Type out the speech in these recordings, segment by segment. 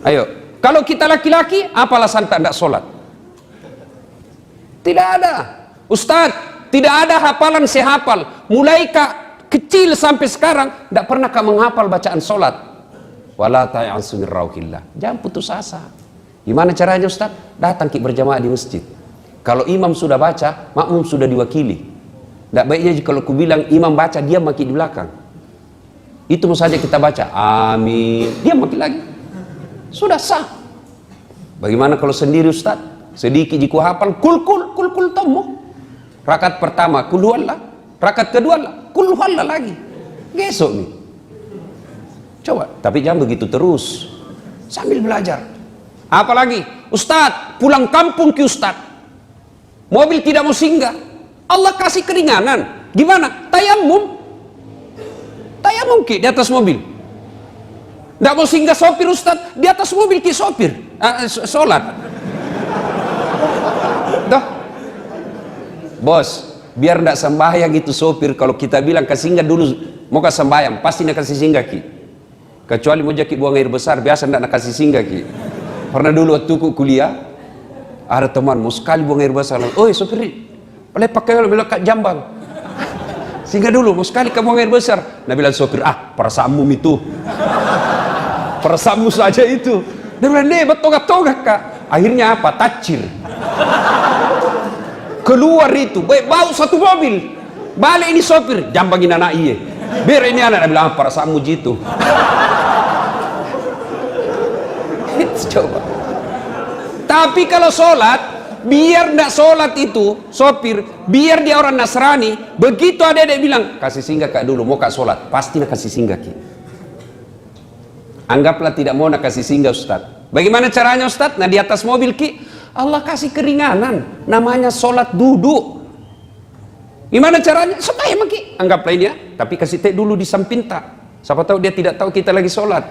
Ayo, kalau kita laki-laki, apa alasan tak sholat? Tidak ada. Ustadz, tidak ada hafalan sehafal. Mulai kecil sampai sekarang, tidak pernah menghafal bacaan sholat. Wala ta'yansu min rauhillah. Jangan putus asa. Gimana caranya Ustaz? Datang berjamaah di masjid. Kalau imam sudah baca, makmum sudah diwakili. Tidak baiknya kalau ku bilang imam baca, dia makin di belakang. Itu saja kita baca, amin, dia makin lagi. Sudah sah. Bagaimana kalau sendiri Ustaz? Sedikit jiku hafal, kul tomo. Rakaat pertama, kul huwallah. Rakaat kedua, kul huwallah lagi. Gesok nih. Coba, tapi jangan begitu terus. Sambil belajar. Apalagi, Ustaz, pulang kampung ke Ustaz. Mobil tidak mau singgah. Allah kasih keringanan. Gimana? Tayamum. Tayamum ki di atas mobil. Tidak mau singgah sopir Ustaz, di atas mobil ki sopir. Sholat. Dah. Bos, biar tidak sembahyang itu sopir. Kalau kita bilang kasih singgah dulu, mau kasih sembahyang, pasti nak kasih singgah ki. Kecuali mau jadi buang air besar, biasa tidak nak kasih singgah ki. Pernah dulu waktu kuliah, ada teman mau sekali buang air besar. Oi sopir, boleh pakai melekat jambang. Singgah dulu, mau sekali kamu buang air besar. Nah bilang sopir, perasaanmu itu. Perasaanmu saja itu. Dia bilang, nih betonggak-tonggak kak. Akhirnya apa? Tacir. Keluar itu, bau satu mobil. Balik ini sopir, jambangin anak iya. Biar ini anak, dia bilang, perasaanmu gitu. Coba. Tapi kalau sholat, biar ndak sholat itu sopir, biar dia orang Nasrani, begitu ada yang bilang kasih singgah kak dulu, mau kak sholat, pasti nak kasih singgah ki. Anggaplah tidak mau nak kasih singgah Ustaz. Bagaimana caranya Ustaz? Nah di atas mobil ki, Allah kasih keringanan, namanya sholat duduk. Gimana caranya? Sembahyang ki, anggaplah ini ya, tapi kasih teh dulu di samping tak. Siapa tahu dia tidak tahu kita lagi sholat.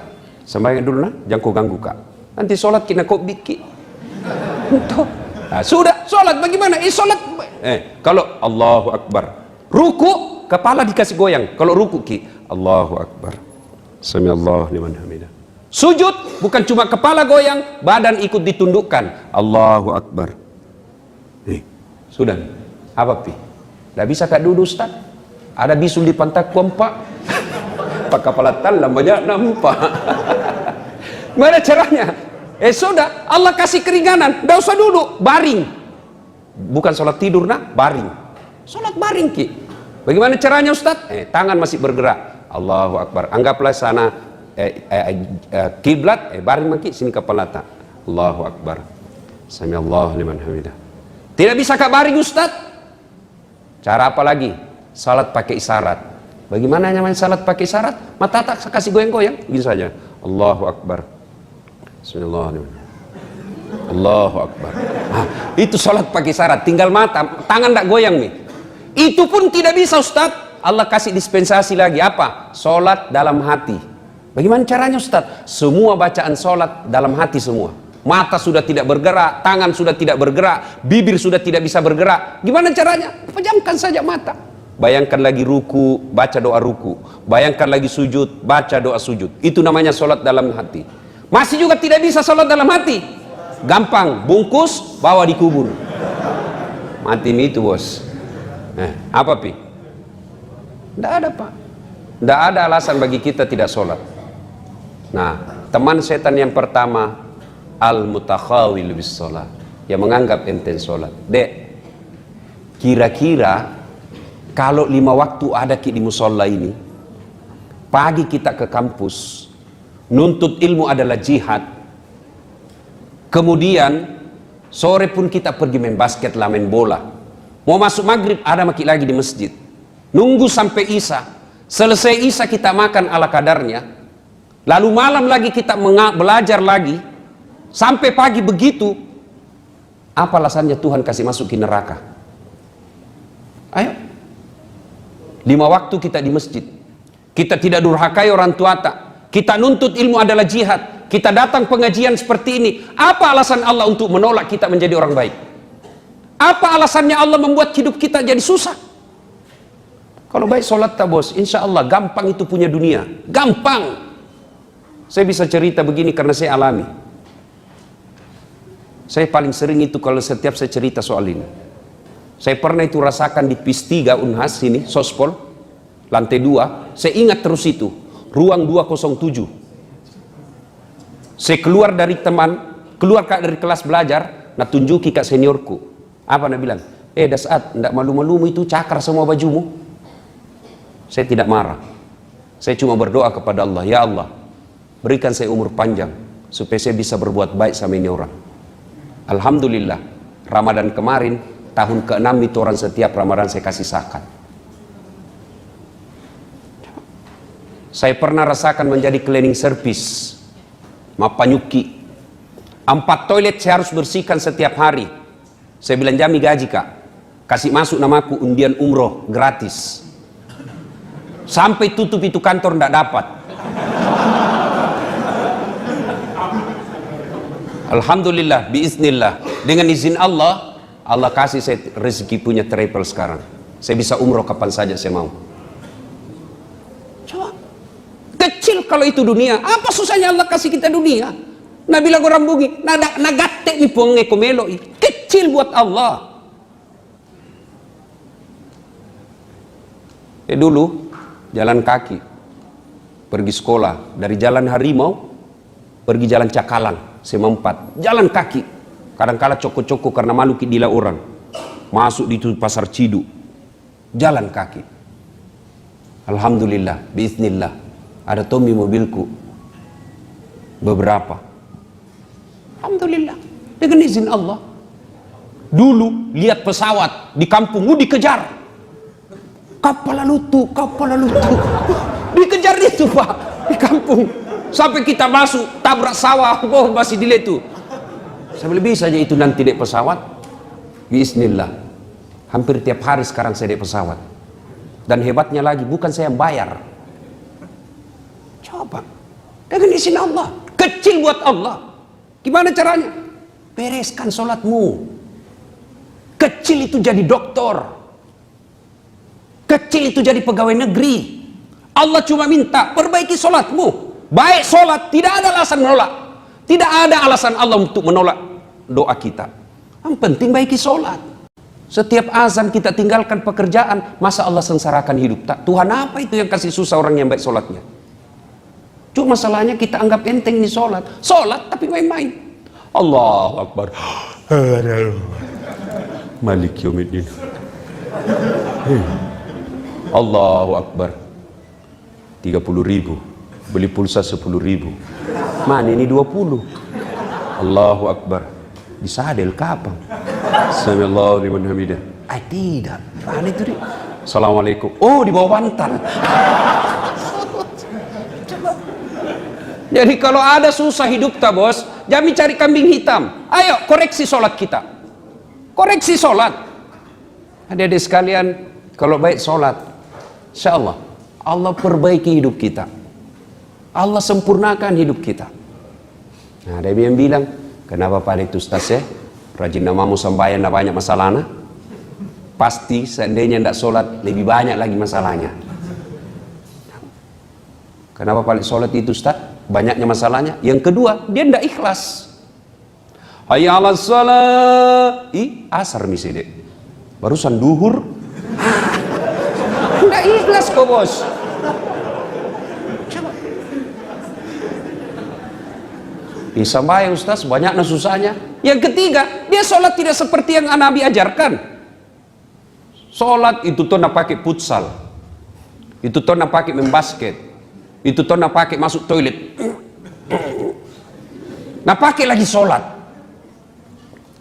Sembahyang dulu nah, jangan kau ganggu kak. Nanti sholat kena kau biki. Nah, sudah sholat bagaimana? Sholat. Kalau Allahu Akbar, ruku kepala dikasih goyang. Kalau ruku ki, Allahu Akbar, Samiallahu liman hamidah. Sujud bukan cuma kepala goyang, badan ikut ditundukkan. Allahu Akbar. Sudah. Apa pi? Tidak bisa kak duduk Ustaz. Ada bisul di pantat kompak. Pak kepala talam banyak nampak. Mana caranya? Sudah, Allah kasih keringanan, tidak usah duduk, baring. Bukan sholat tidur nah, baring. Sholat baring ki. Bagaimana caranya Ustaz? Tangan masih bergerak. Allahu Akbar. Anggaplah sana kiblat, baring maki sini kepala tak. Allahu Akbar. Samiallahu liman hamidah. Tidak bisa kak baring Ustaz? Cara apa lagi? Salat pakai isyarat. Bagaimana namanya salat pakai isyarat? Mata tak kasih goyang-goyang, gitu saja. Allahu Akbar. Bismillahirrahmanirrahim. Allahu Akbar. Itu sholat pakai syarat, tinggal mata, tangan tak goyang nih. Itu pun tidak bisa Ustaz. Allah kasih dispensasi lagi apa? Sholat dalam hati. Bagaimana caranya Ustaz? Semua bacaan sholat dalam hati semua. Mata sudah tidak bergerak, tangan sudah tidak bergerak, bibir sudah tidak bisa bergerak. Gimana caranya? Pejamkan saja mata. Bayangkan lagi ruku, baca doa ruku. Bayangkan lagi sujud, baca doa sujud. Itu namanya sholat dalam hati. Masih juga tidak bisa sholat dalam hati. Gampang, bungkus, bawa dikubur. Mati itu bos. Apa pi? Tidak ada pak. Tidak ada alasan bagi kita tidak sholat. Nah, teman setan yang pertama, al-mutakhawil bis sholat, yang menganggap enteng sholat. Dek, kira-kira kalau 5 waktu ada di musola ini, pagi kita ke kampus, nuntut ilmu adalah jihad. Kemudian sore pun kita pergi main basket lah, main bola. Mau masuk maghrib ada maki lagi di masjid. Nunggu sampai isya. Selesai isya kita makan ala kadarnya. Lalu malam lagi kita belajar lagi. Sampai pagi begitu. Apa alasannya Tuhan kasih masuk ke neraka? Ayo. 5 waktu kita di masjid. Kita tidak durhakai orang tua tak. Kita nuntut ilmu adalah jihad. Kita datang pengajian seperti ini. Apa alasan Allah untuk menolak kita menjadi orang baik? Apa alasannya Allah membuat hidup kita jadi susah? Kalau baik sholat tak bos, insya Allah gampang itu punya dunia. Gampang. Saya bisa cerita begini karena saya alami. Saya paling sering itu kalau setiap saya cerita soal ini. Saya pernah itu rasakan di PIS 3 Unhas sini, Sospol, lantai 2. Saya ingat terus itu, ruang 207. Saya keluar dari dari kelas belajar, nak tunjuki kak seniorku. Apa nak bilang? Dasat, ndak malu-malumu itu cakar semua bajumu. Saya tidak marah. Saya cuma berdoa kepada Allah, ya Allah, berikan saya umur panjang supaya saya bisa berbuat baik sama ini orang. Alhamdulillah, Ramadan kemarin, tahun ke-6 itu orang setiap Ramadan saya kasih zakat. Saya pernah rasakan menjadi cleaning service, mapanyuki. 4 toilet saya harus bersihkan setiap hari. Saya bilang, Jami gaji kak, kasih masuk namaku undian umroh gratis. Sampai tutup itu kantor ndak dapat. Alhamdulillah, biiznillah, dengan izin Allah, Allah kasih saya rezeki punya travel sekarang. Saya bisa umroh kapan saja saya mau. Coba, kecil kalau itu dunia. Apa susahnya Allah kasih kita dunia? Nah bilang orang bungi, nagatte ni ponge komelo, kecil buat Allah. Dulu jalan kaki pergi sekolah dari Jalan Harimau pergi Jalan Cakalang. Saya mempat jalan kaki, kadang-kala coko-coko karena malu dila orang, masuk di pasar Cidu, jalan kaki. Alhamdulillah, biiznillah, ada Tommy mobilku beberapa. Alhamdulillah, dengan izin Allah. Dulu lihat pesawat di kampungmu dikejar, kapal lutu, dikejar itu pak di kampung. Sampai kita masuk tabrak sawah, masih dilihat tuh. Saya lebih saja itu nanti naik pesawat. Bismillah. Hampir tiap hari sekarang saya naik pesawat. Dan hebatnya lagi, bukan saya yang bayar. Coba, dengan izin Allah. Kecil buat Allah. Gimana caranya? Bereskan sholatmu. Kecil itu jadi dokter. Kecil itu jadi pegawai negeri. Allah cuma minta perbaiki sholatmu. Baik sholat, tidak ada alasan menolak. Tidak ada alasan Allah untuk menolak doa kita. Yang penting baiki sholat. Setiap azan kita tinggalkan pekerjaan, masa Allah sengsarakan hidup? Tak, Tuhan apa itu yang kasih susah orang yang baik sholatnya? Cuma masalahnya kita anggap enteng nih sholat. Sholat tapi main-main. Allahu Akbar. Malik yaumiddin. Allahu Akbar. 30.000. Beli pulsa 10.000. Mana ini 20. Allahu Akbar. Disadel kapan? Samiallahu liman hamidah. Tidak. Mana itu dia? Assalamualaikum. Oh, di bawah bantal. Jadi kalau ada susah hidup tak bos, jangan cari kambing hitam. Ayo koreksi sholat kita. Koreksi sholat. Adik-adik sekalian, kalau baik sholat, insya Allah, Allah perbaiki hidup kita. Allah sempurnakan hidup kita. Nah, ada yang bilang, kenapa pada itu Ustaz ya? Rajin namamu sembahyang tidak banyak masalahnya. Pasti seandainya tidak sholat lebih banyak lagi masalahnya. Kenapa paling sholat itu Ustaz? Banyaknya masalahnya. Yang kedua, dia tidak ikhlas. Hayya 'alas shalah. Asar misalnya. Barusan duhur. Tidak ikhlas kok bos. Sembahyang Ustaz, banyaknya susahnya. Yang ketiga, dia sholat tidak seperti yang Nabi ajarkan. Sholat itu tuh nak pakai futsal, itu tuh nak pakai main basket, itu tuh nak pakai masuk toilet, nak pakai lagi sholat.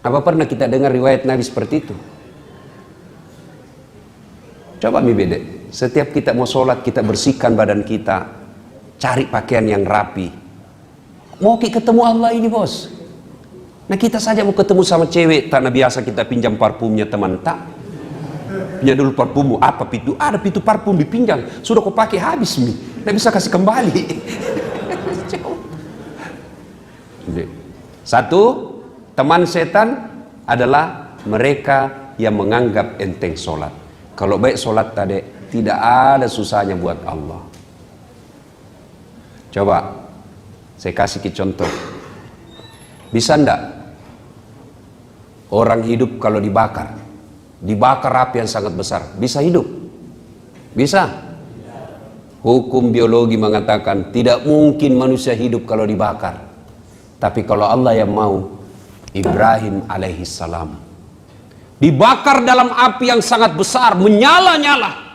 Apa pernah kita dengar riwayat Nabi seperti itu? Coba mi bede. Setiap kita mau sholat, kita bersihkan badan kita, cari pakaian yang rapi. Mau ketemu Allah ini bos. Nah kita saja mau ketemu sama cewek, tak biasa kita pinjam parfumnya teman tak. Punya dulu parfummu, apa pitu? Ada pitu parfum dipinjam, sudah kau pakai habis mi, tak bisa kasih kembali. Satu, teman setan adalah mereka yang menganggap enteng sholat. Kalau baik sholat tadi, tidak ada susahnya buat Allah. Coba. Saya kasih ke contoh. Bisa ndak orang hidup kalau dibakar? Dibakar api yang sangat besar, bisa hidup? Bisa? Hukum biologi mengatakan tidak mungkin manusia hidup kalau dibakar. Tapi kalau Allah yang mau, Ibrahim alaihissalam dibakar dalam api yang sangat besar, menyala-nyala.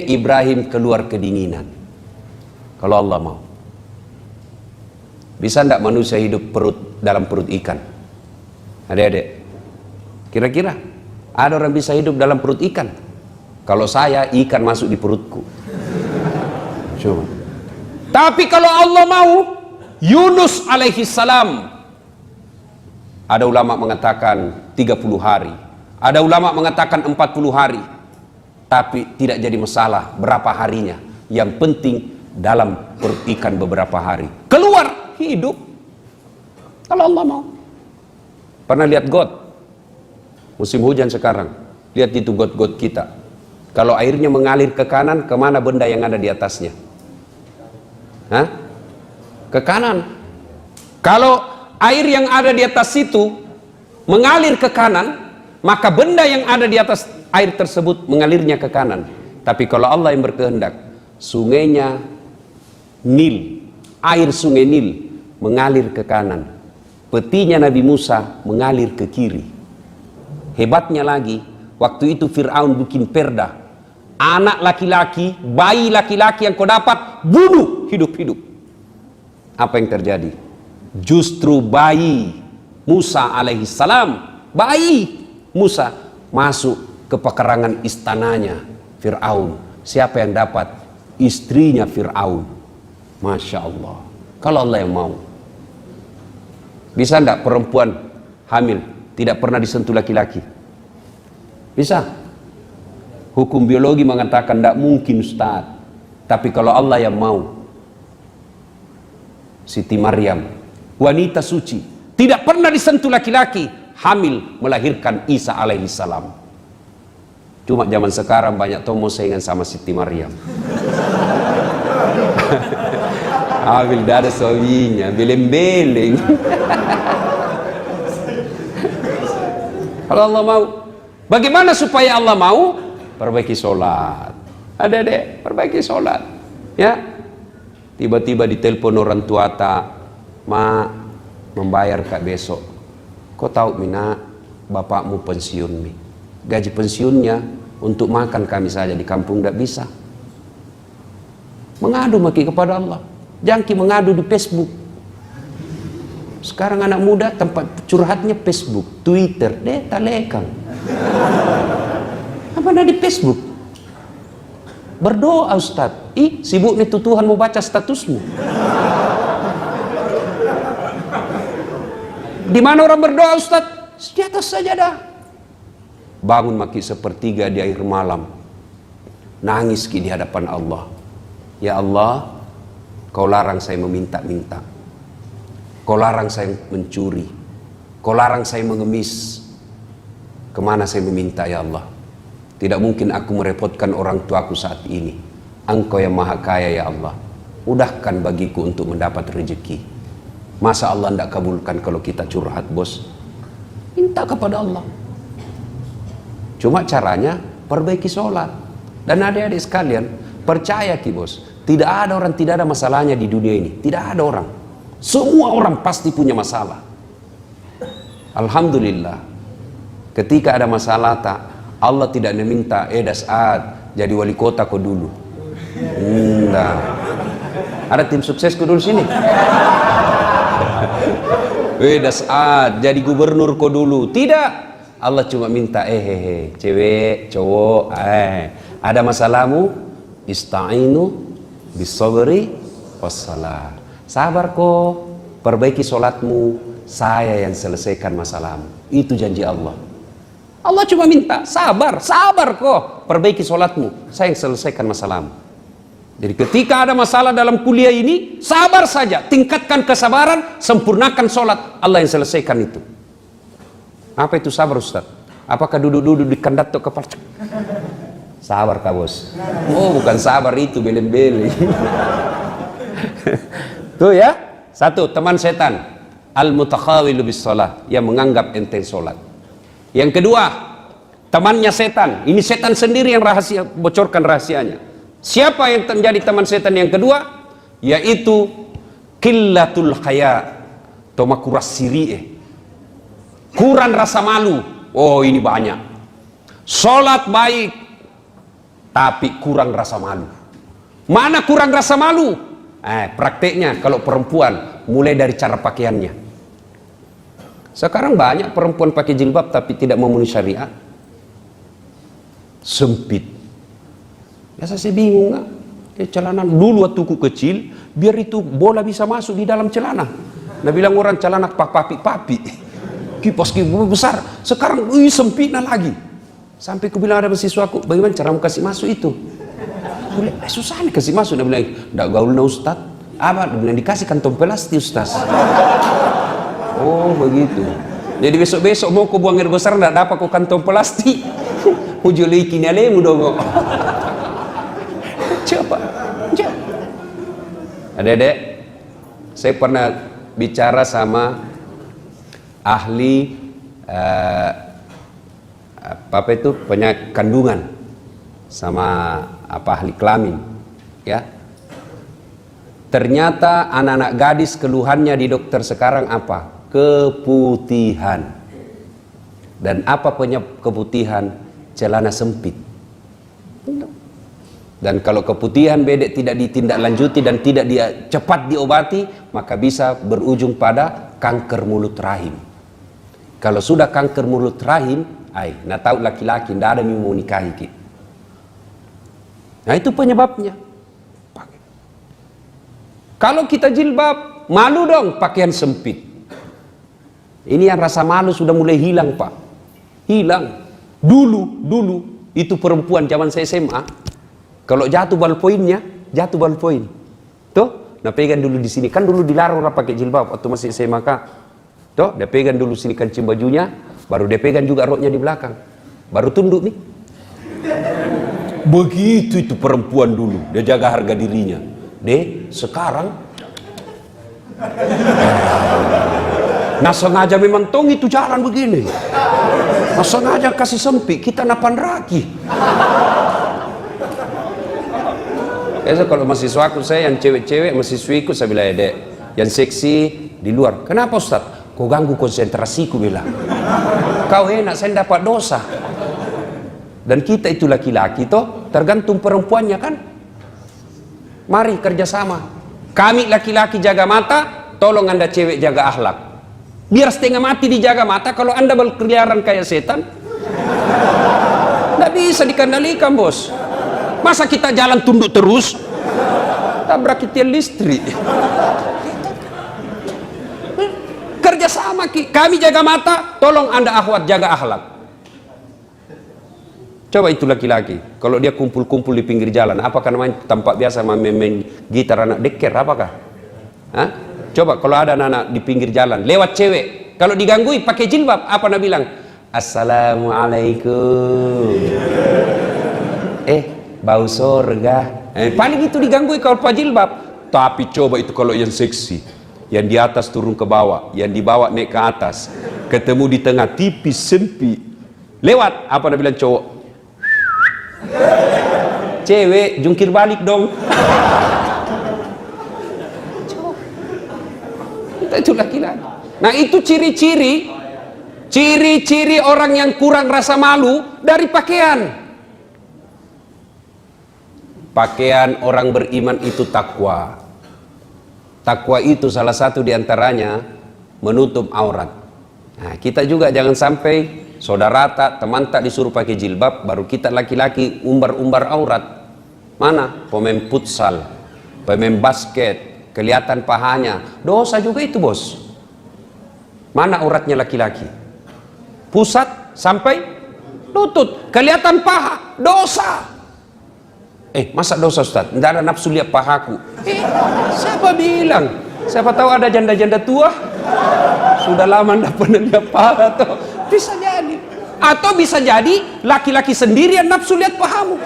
Ibrahim keluar kedinginan. Kalau Allah mau. Bisa ndak manusia hidup dalam perut ikan? Adik-adik, kira-kira ada orang bisa hidup dalam perut ikan? Kalau saya, ikan masuk di perutku. Coba. Tapi kalau Allah mau, Yunus alaihissalam, ada ulama mengatakan 30 hari, ada ulama mengatakan 40 hari, tapi tidak jadi masalah berapa harinya. Yang penting dalam perut ikan beberapa hari, keluar hidup. Kalau Allah mau. Pernah lihat got? Musim hujan sekarang, lihat itu got-got kita. Kalau airnya mengalir ke kanan, kemana benda yang ada di atasnya? Hah? Ke kanan. Kalau air yang ada di atas itu mengalir ke kanan, maka benda yang ada di atas air tersebut mengalirnya ke kanan. Tapi kalau Allah yang berkehendak, sungainya Nil, air sungai Nil mengalir ke kanan, petinya Nabi Musa mengalir ke kiri. Hebatnya lagi, waktu itu Fir'aun bikin perda, anak laki-laki, bayi laki-laki yang kau dapat, bunuh hidup-hidup. Apa yang terjadi? Justru bayi Musa alaihissalam, bayi Musa masuk ke pekarangan istananya Fir'aun. Siapa yang dapat? Istrinya Fir'aun. Masya Allah. Kalau Allah yang mau. Bisa enggak perempuan hamil tidak pernah disentuh laki-laki? Bisa? Hukum biologi mengatakan tidak mungkin, Ustaz. Tapi kalau Allah yang mau, Siti Maryam, wanita suci, tidak pernah disentuh laki-laki, hamil melahirkan Isa alaihissalam. Cuma zaman sekarang banyak tomo saingan sama Siti Maryam. Hamil dari suaminya, beleng-beleng. Kalau Allah mau, bagaimana supaya Allah mau? Perbaiki sholat. Adik-adik, perbaiki sholat. Ya, tiba-tiba ditelepon orang tua tak, ma membayar kak besok. Kau tahu mina, bapakmu pensiun mi. Gaji pensiunnya untuk makan kami saja di kampung tidak bisa. Mengadu maki kepada Allah. Jangan mengadu di Facebook. Sekarang anak muda tempat curhatnya Facebook, Twitter, talekang. Apa ada di Facebook? Berdoa Ustaz. Sibuk itu Tuhan mau baca statusmu. Di mana orang berdoa Ustaz? Di atas sajadah. Bangun maki sepertiga di akhir malam. Nangis di hadapan Allah. Ya Allah, Kau larang saya meminta-minta. Kau larang saya mencuri. Kau larang saya mengemis. Kemana saya meminta ya Allah? Tidak mungkin aku merepotkan orang tuaku saat ini. Engkau yang maha kaya ya Allah. Mudahkan bagiku untuk mendapat rezeki. Masa Allah tidak kabulkan kalau kita curhat bos? Minta kepada Allah. Cuma caranya perbaiki sholat. Dan adik-adik sekalian, percaya ki bos, tidak ada orang tidak ada masalahnya di dunia ini. Tidak ada orang. Semua orang pasti punya masalah. Alhamdulillah. Ketika ada masalah tak, Allah tidak meminta Das'ad jadi wali kota kau dulu. Nah. Ada tim suksesku dulu sini. Das'ad jadi gubernur kau dulu. Tidak. Allah cuma minta cewek, cowok, ada masalahmu, ista'inu bisabri wassalah. Sabar kok, perbaiki sholatmu, saya yang selesaikan masalahmu. Itu janji Allah. Allah cuma minta sabar kok, perbaiki sholatmu, saya yang selesaikan masalahmu. Jadi ketika ada masalah dalam kuliah ini, sabar saja, tingkatkan kesabaran, sempurnakan sholat, Allah yang selesaikan itu. Apa itu sabar Ustaz? Apakah duduk-duduk di kandat atau kepala? Sabar kak bos. Oh bukan sabar itu, beleng-beleng. Tuh ya. Satu, teman setan. Al-mutakhawilu bis shalah, yang menganggap enteng sholat. Yang kedua, temannya setan. Ini setan sendiri yang rahasia, bocorkan rahasianya. Siapa yang menjadi teman setan yang kedua? Yaitu qillatul haya, toma kuras sirie, kurang rasa malu. Oh, ini banyak. Sholat baik, tapi kurang rasa malu. Mana kurang rasa malu? Prakteknya kalau perempuan, mulai dari cara pakaiannya. Sekarang banyak perempuan pakai jilbab tapi tidak memenuhi syariat. Sempit. Biasa saya bingung nggak? Celana dulu waktu ku kecil, biar itu bola bisa masuk di dalam celana. Nah bilang orang celana papi. Kipas besar. Sekarang sempitnya lagi. Sampai ku bilang ada mahasiswaku, bagaimana cara mau kasih masuk itu? Susah nih kasih masuk. Dia bilang, nggak gaul na Ustaz. Apa? Dia bilang dikasih kantong plastik Ustaz. Oh begitu. Jadi besok-besok mau ku buang air besar nggak dapat ku kantong plastik. Ujuli kini alemu dong. Coba. Adik-adik, saya pernah bicara sama ahli apa itu penyakit kandungan, sama ahli kelamin, ya. Ternyata anak-anak gadis keluhannya di dokter sekarang apa? Keputihan. Dan apa penyebab keputihan? Celana sempit. Dan kalau keputihan bedek tidak ditindaklanjuti dan tidak cepat diobati, maka bisa berujung pada kanker mulut rahim. Kalau sudah kanker mulut rahim, nah tahu laki-laki tidak ada yang mau nikahi kita. Nah itu penyebabnya. Kalau kita jilbab, malu dong pakaian sempit. Ini yang rasa malu sudah mulai hilang, Pak. Hilang. Dulu itu perempuan zaman saya SMA, kalau jatuh ballpoinnya, jatuh ballpoin. Tuh, nah pegang dulu di sini. Kan dulu dilarang orang pakai jilbab waktu masih SMA. Tuh, dia pegang dulu sini kancing bajunya, baru dia pegang juga roknya di belakang. Baru tunduk nih. Begitu itu perempuan dulu, dia jaga harga dirinya. Sekarang nah sengaja memang tong itu jalan begini. Nah sengaja kasih sempit, kita napan raki. Biasa kalau mahasiswaku saya yang cewek-cewek, mahasiswiku saya bilang, Dek, yang seksi di luar. Kenapa Ustaz? Kau ganggu konsentrasiku, bilang. Kau enak, saya dapat dosa. Dan kita itu laki-laki toh, tergantung perempuannya kan. Mari kerjasama. Kami laki-laki jaga mata, tolong anda cewek jaga akhlak. Biar setengah mati dijaga mata, kalau anda berkeliaran kayak setan, nggak bisa dikendalikan bos. Masa kita jalan tunduk terus, tabrak tiang listrik. Kerjasama, kami jaga mata, tolong anda akhwat jaga akhlak. Coba itu laki-laki, kalau dia kumpul-kumpul di pinggir jalan, apakah namanya tampak biasa main gitar anak deker, apakah? Hah? Coba kalau ada anak di pinggir jalan, lewat cewek, kalau diganggui pakai jilbab, apa nak bilang? Assalamualaikum. Bau surga. Paling itu diganggui kalau pakai jilbab. Tapi coba itu kalau yang seksi, yang di atas turun ke bawah, yang di bawah naik ke atas, ketemu di tengah tipis sempit, lewat, apa nak bilang cowok? Cewek jungkir balik dong. Itu laki-laki. Nah itu ciri-ciri orang yang kurang rasa malu dari pakaian. Pakaian orang beriman itu takwa. Takwa itu salah satu diantaranya menutup aurat. Nah kita juga jangan sampai saudara tak, teman tak disuruh pakai jilbab, baru kita laki-laki umbar-umbar aurat. Mana? Pemain futsal, pemain basket, kelihatan pahanya, dosa juga itu bos. Mana auratnya laki-laki? Pusat sampai lutut, kelihatan paha, dosa. Masa dosa Ustaz? Tidak ada nafsu lihat pahaku. Siapa bilang? Siapa tahu ada janda-janda tua sudah lama tidak pernah lihat paha tuh. Bisa jadi. Atau bisa jadi laki-laki sendiri yang nafsu lihat pahamu.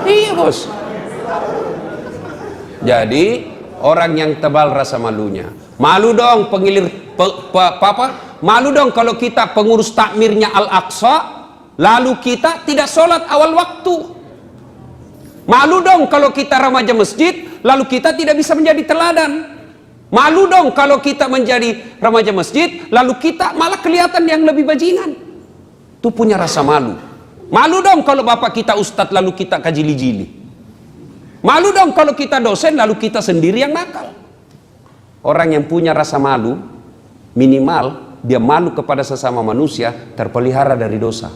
Iya bos. Jadi orang yang tebal rasa malunya. Malu dong malu dong kalau kita pengurus takmirnya Al-Aqsa, lalu kita tidak sholat awal waktu. Malu dong kalau kita remaja masjid, lalu kita tidak bisa menjadi teladan. Malu dong kalau kita menjadi remaja masjid, lalu kita malah kelihatan yang lebih bajingan. Itu punya rasa malu. Malu dong kalau bapak kita ustadz, lalu kita kajili-jili. Malu dong kalau kita dosen, lalu kita sendiri yang nakal. Orang yang punya rasa malu, minimal dia malu kepada sesama manusia, terpelihara dari dosa.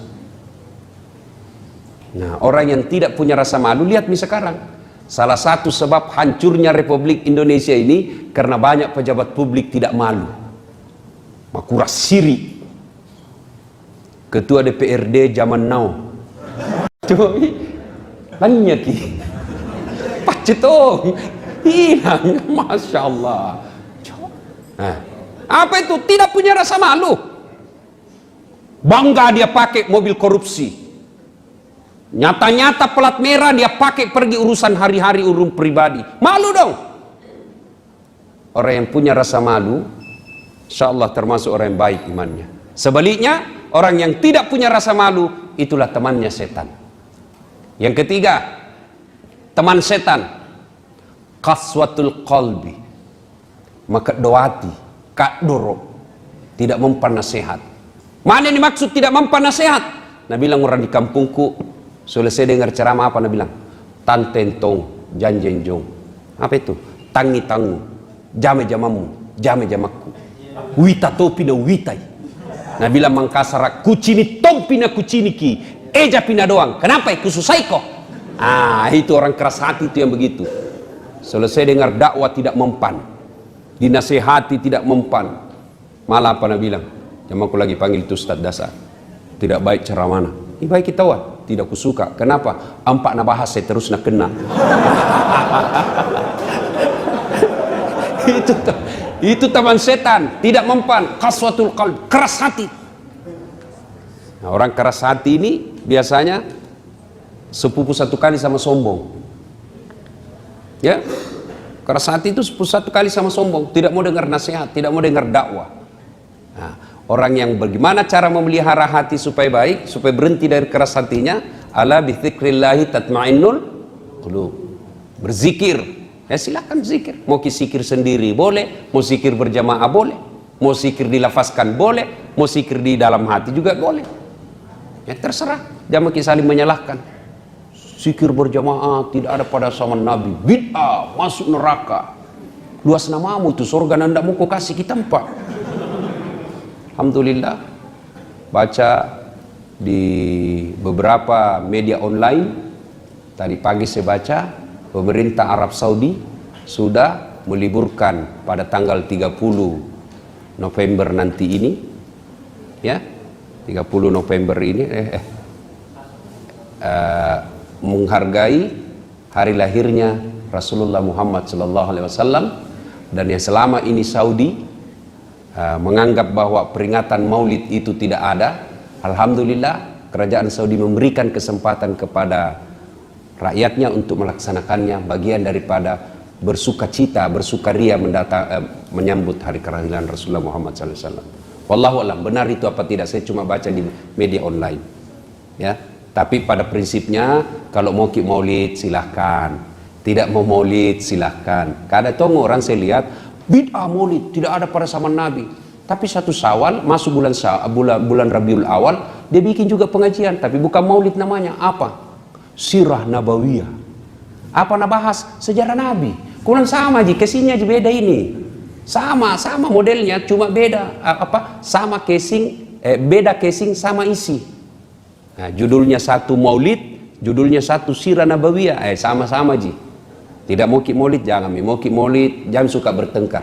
Nah, orang yang tidak punya rasa malu, lihat nih sekarang. Salah satu sebab hancurnya Republik Indonesia ini karena banyak pejabat publik tidak malu. Makura Siri, ketua DPRD zaman now. Coba banyak ki. Pacetong hilang, masya Allah. Nah, apa itu? Tidak punya rasa malu. Bangga dia pakai mobil korupsi. Nyata-nyata pelat merah dia pakai pergi urusan hari-hari, urusan pribadi. Malu dong. Orang yang punya rasa malu, insya Allah termasuk orang yang baik imannya. Sebaliknya, orang yang tidak punya rasa malu, itulah temannya setan. Yang ketiga, teman setan, qaswatul qalbi, maka doati, kak doro, tidak mempan nasihat. Mana yang dimaksud tidak mempan nasihat? Nah, bilang orang di kampungku, selesai dengar ceramah apa? Nah, bilang tantentong, janjenjong. Apa itu? Tangi tangu, jame jamamu, jame jamaku, wita topi na witai. Nah, bilang mangkasara, kucini topi na kuciniki, eja pina doang. Kenapa? Kususai kok. Ah, itu orang keras hati itu yang begitu. Selesai dengar dakwah tidak mempan, dinasehati tidak mempan, malah apa nak bilang? Jamaku lagi panggil itu Ustaz dasar. Tidak baik cara mana? Ini baik kita wah, tidak kusuka. Kenapa? Ampak na bahas saya terus nak kena. itu teman setan, tidak mempan, qaswatul qalb, keras hati. Nah, orang keras hati ini biasanya sepupu satu kali sama sombong. Ya, keras hati itu sepupu satu kali sama sombong, tidak mau dengar nasihat, tidak mau dengar dakwah. Nah, orang yang bagaimana cara memelihara hati supaya baik, supaya berhenti dari keras hatinya, ala bidzikrillahi tatmainnul qulub. Berzikir. Ya silakan zikir. Mau zikir sendiri boleh, mau zikir berjamaah boleh, mau zikir dilafazkan boleh, mau zikir di dalam hati juga boleh. Ya terserah. Jangan saling menyalahkan. Zikir berjamaah tidak ada pada zaman Nabi, bid'ah, masuk neraka. Luas namamu itu surga nanda mau kau kasih kita empat. Alhamdulillah, baca di beberapa media online. Tadi pagi saya baca pemerintah Arab Saudi sudah meliburkan pada tanggal 30 November nanti ini, ya, 30 November ini menghargai hari lahirnya Rasulullah Muhammad SAW, dan yang selama ini Saudi menganggap bahwa peringatan Maulid itu tidak ada. Alhamdulillah, kerajaan Saudi memberikan kesempatan kepada rakyatnya untuk melaksanakannya, bagian daripada bersukacita, bersukaria menyambut hari kelahiran Rasulullah Muhammad SAW. Wallahu alam, benar itu apa tidak, saya cuma baca di media online, ya. Tapi pada prinsipnya kalau mau maulid silahkan, tidak mau maulid silahkan. Kadang orang saya lihat bid'ah maulid tidak ada pada zaman Nabi, tapi satu Syawal masuk bulan Rabiul Awal dia bikin juga pengajian, tapi bukan maulid namanya, apa? Sirah Nabawiyah. Apa nak bahas sejarah Nabi? Kurang sama aja, casingnya aja beda ini. Sama modelnya, cuma beda sama casing, beda casing sama isi. Nah, judulnya satu maulid, judulnya satu sirah Nabawiyah, sama-sama aja. Tidak mau maulid jangan, mau maulid jangan suka bertengkar.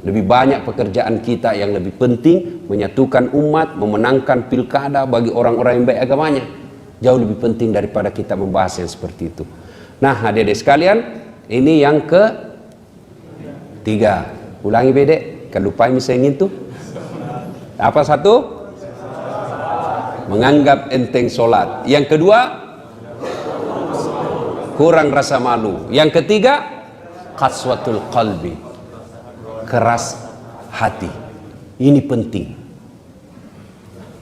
Lebih banyak pekerjaan kita yang lebih penting, menyatukan umat, memenangkan pilkada bagi orang-orang yang baik agamanya. Jauh lebih penting daripada kita membahas yang seperti itu. Nah, adik-adik sekalian, ini yang ketiga. Ulangi bedek, kan lupa misalnya itu. Apa satu? Menganggap enteng solat. Yang kedua, kurang rasa malu. Yang ketiga, qaswatul qalbi, keras hati. Ini penting.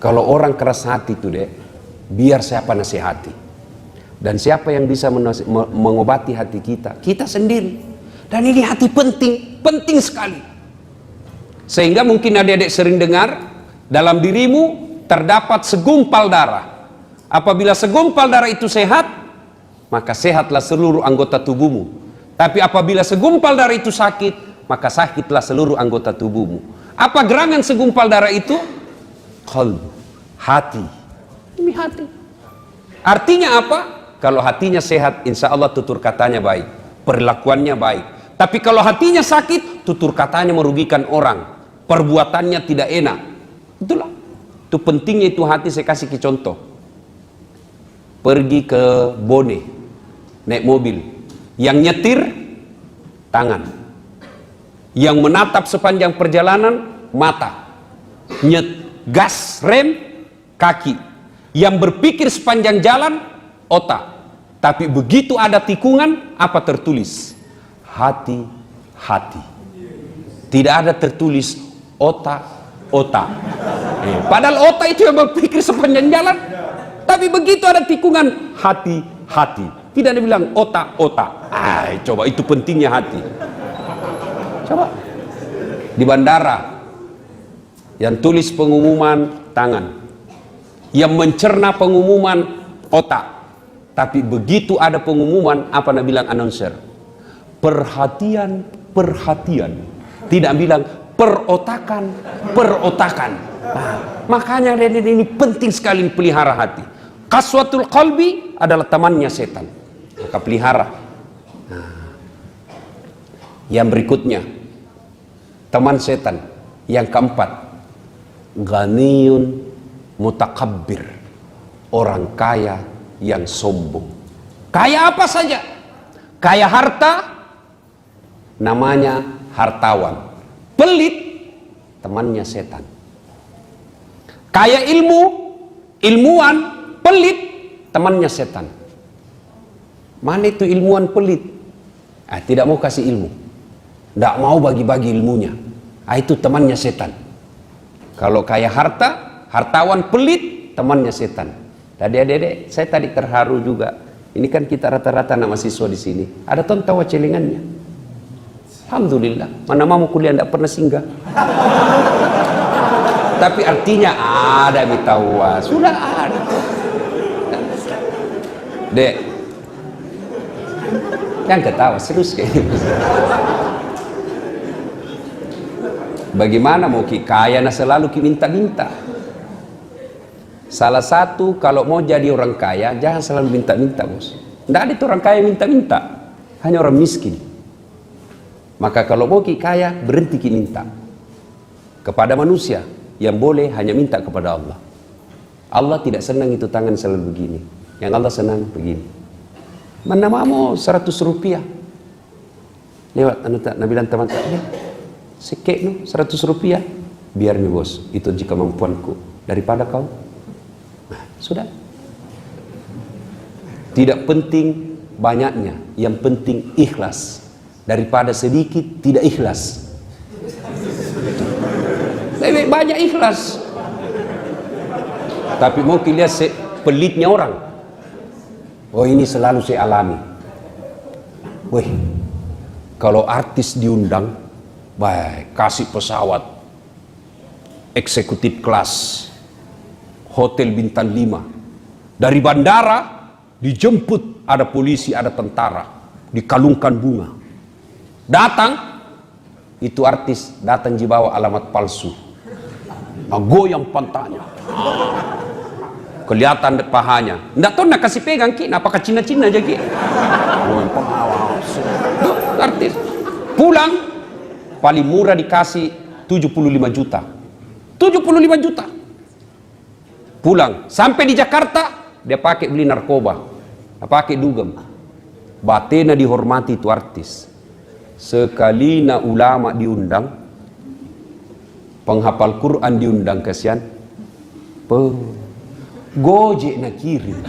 Kalau orang keras hati itu deh, biar siapa nasihati. Dan siapa yang bisa mengobati hati kita? Kita sendiri. Dan ini hati penting, penting sekali. Sehingga mungkin adik-adik sering dengar, dalam dirimu terdapat segumpal darah. Apabila segumpal darah itu sehat, maka sehatlah seluruh anggota tubuhmu. Tapi apabila segumpal darah itu sakit, maka sakitlah seluruh anggota tubuhmu. Apa gerangan segumpal darah itu? Qalb, hati. Ini hati. Artinya apa? Kalau hatinya sehat, insya Allah tutur katanya baik, perlakuannya baik. Tapi kalau hatinya sakit, tutur katanya merugikan orang, perbuatannya tidak enak. Itulah. Itu pentingnya itu hati. Saya kasih contoh. Pergi ke Bone, naik mobil, yang nyetir tangan, yang menatap sepanjang perjalanan mata, gas rem kaki, yang berpikir sepanjang jalan otak. Tapi begitu ada tikungan, apa tertulis? Hati-hati. Tidak ada tertulis otak-otak. Padahal otak itu yang berpikir sepanjang jalan. Tapi begitu ada tikungan, hati-hati. Tidak ada bilang otak-otak. Coba itu pentingnya hati. Coba di bandara, yang tulis pengumuman tangan, yang mencerna pengumuman otak. Tapi begitu ada pengumuman, apa nak bilang announcer? Perhatian, perhatian. Tidak bilang perotakan, perotakan. Makanya ini penting sekali pelihara hati. Qaswatul qalbi adalah temannya setan. Maka pelihara. Yang berikutnya, teman setan. Yang keempat, ghaniyun mutakabbir. Orang kaya yang sombong. Kaya apa saja. Kaya harta, namanya hartawan. Pelit, temannya setan. Kaya ilmu, ilmuwan, pelit, temannya setan. Mana itu ilmuwan pelit? Tidak mau kasih ilmu, tidak mau bagi-bagi ilmunya. Itu temannya setan. Kalau kaya harta, hartawan pelit, temannya setan. Tadi adik-adik, saya tadi terharu juga. Ini kan kita rata-rata anak mahasiswa di sini. Ada tuan tawa celengannya. Alhamdulillah. Mana mau kuliah tidak pernah singgah. Tapi artinya ada bitawa, sudah ada. Dek, jangan ketawa, serius kayaknya. Bagaimana mau ki kaya nah selalu ki minta-minta. Salah satu kalau mau jadi orang kaya jangan selalu minta-minta, bos. Tidak ada itu orang kaya minta-minta, hanya orang miskin. Maka kalau mau ki kaya berhenti ki minta kepada manusia. Yang boleh hanya minta kepada Allah. Allah tidak senang itu tangan selalu begini. Yang Allah senang begini. Mana mau 100 rupiah. Lewat nak bilang teman-teman, sekek no 100 rupiah. Biar nih bos, itu jika kemampuanku. Daripada kau. Nah, sudah. Tidak penting banyaknya, yang penting ikhlas. Daripada sedikit tidak ikhlas. Lebih banyak ikhlas. Tapi mau lihat pelitnya orang. Oh ini selalu saya alami. Wih, kalau artis diundang, baik kasih pesawat eksekutif kelas, hotel bintang 5. Dari bandara dijemput, ada polisi, ada tentara, dikalungkan bunga. Datang, itu artis datang dibawa alamat palsu. Goyang pantatnya, kelihatan pahanya. Nggak tahu nak kasih pegang ki, apakah Cina-Cina aja ki? Goyang pengawas. Artis pulang paling murah dikasih 75 juta. 75 juta. Pulang sampai di Jakarta dia pakai beli narkoba, pakai dugem. Batena dihormati itu artis. Sekali na ulama diundang, penghafal Quran diundang, kasihan Gojek nak kirim.